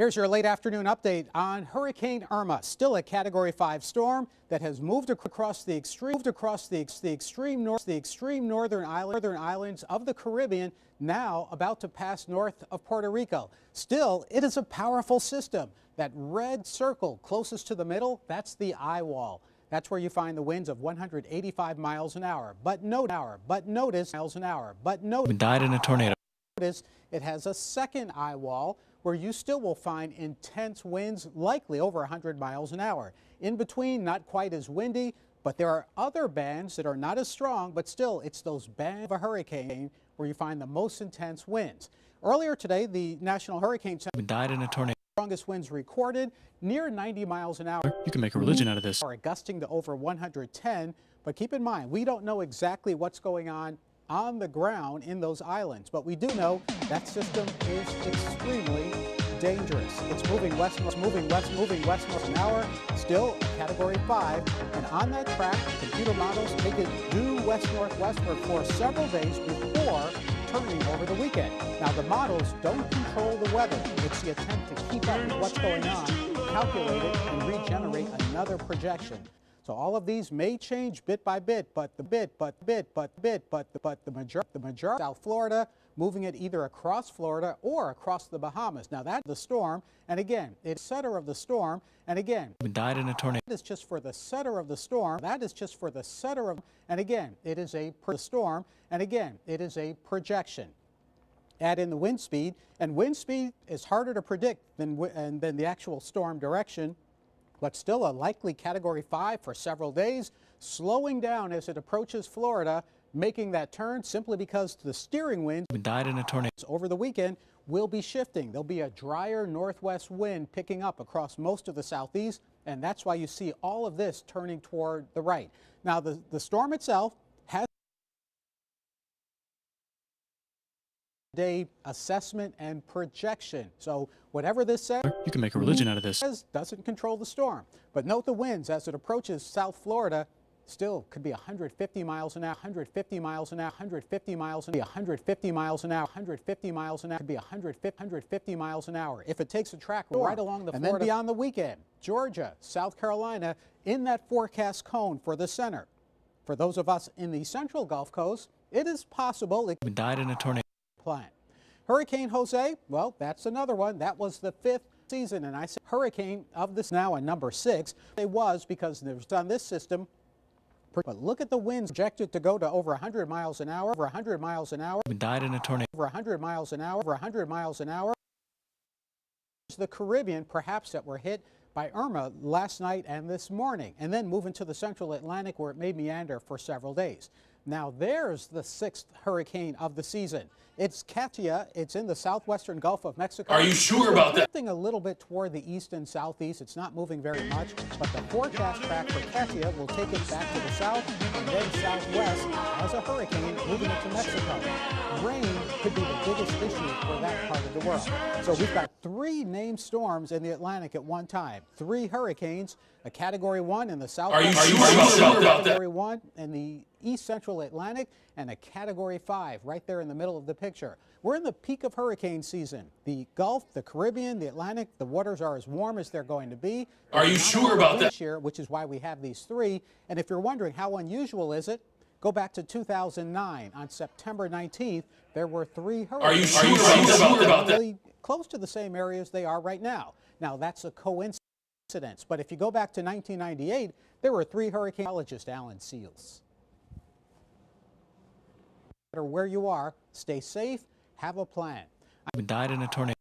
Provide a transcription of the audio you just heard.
Here's your late afternoon update on Hurricane Irma, still a Category 5 storm that has moved across the extreme northern islands of the Caribbean, now about to pass north of Puerto Rico. Still, it is a powerful system. That red circle closest to the middle, that's the eye wall. That's where you find the winds of 185 miles an hour. But notice, died in a tornado. It has a second eye wall where you still will find intense winds, likely over 100 miles an hour. In between, not quite as windy, but there are other bands that are not as strong, but still, it's those bands of a hurricane where you find the most intense winds. Earlier today, the National Hurricane Center died in a tornado. Strongest winds recorded near 90 miles an hour. You can make a religion out of this. Are gusting to over 110, but keep in mind, we don't know exactly what's going on the ground in those islands, but we do know that system is extremely dangerous. It's moving west an hour, still Category 5, and on that track, computer models take it due west-northwestward for several days before turning over the weekend. Now, the models don't control the weather. It's the attempt to keep up with what's going on, calculate it, and regenerate another projection. So all of these may change bit by bit, but the majority South Florida, moving it either across Florida or across the Bahamas. Now that's the storm, and again, it's center of the storm, and again, died in a tornado. That is just for the center of the storm. That is just for the center of, and again, it is a storm, and again, it is a projection. Add in the wind speed, and wind speed is harder to predict than the actual storm direction, but still a likely Category 5 for several days, slowing down as it approaches Florida, making that turn simply because the steering wind died in a tornado. Over the weekend will be shifting. There'll be a drier northwest wind picking up across most of the southeast, and that's why you see all of this turning toward the right. Now, the storm itself has day assessment and projection. So whatever this says, you can make a religion out of this. Doesn't control the storm. But note the winds as it approaches South Florida. Still could be 150 miles an hour, 150 miles an hour, 150 miles an hour, 150 miles an hour, 150 miles an hour, could be 150 miles an hour. If it takes a track right along the Florida, and then beyond the weekend, Georgia, South Carolina, in that forecast cone for the center. For those of us in the central Gulf Coast, it is possible it died in a tornado. Plan. Hurricane Jose, well, that's another one. That was the 5th season, and I say hurricane of this now a number 6. It was because there's on this system. But look at the winds projected to go to over 100 miles an hour, over 100 miles an hour. Died in a tornado. Over 100 miles an hour, over 100 miles an hour. The Caribbean, perhaps, that were hit by Irma last night and this morning, and then move into the central Atlantic where it may meander for several days. Now there's the 6th hurricane of the season. It's Katia. It's in the southwestern Gulf of Mexico. Are you sure about that? Drifting a little bit toward the east and southeast. It's not moving very much, but the forecast track for Katia will take it back to the south and then southwest as a hurricane moving into Mexico. Rain could be the biggest issue for that part of the world. So we've got 3 named storms in the Atlantic at one time. 3 hurricanes, a Category 1 in the south. Are you sure about that? Category 1 in the east central Atlantic, and a Category 5 right there in the middle of the picture. We're in the peak of hurricane season. The Gulf, the Caribbean, the Atlantic, the waters are as warm as they're going to be. Are you sure about that? This year, which is why we have these 3. And if you're wondering how unusual is it, go back to 2009. On September 19th, there were 3 hurricanes. Are you sure about that? Really close to the same areas they are right now. Now, that's a coincidence. But if you go back to 1998, there were 3 hurricanes. Meteorologist Alan Seals. No matter where you are, stay safe, have a plan. Died in a tornado.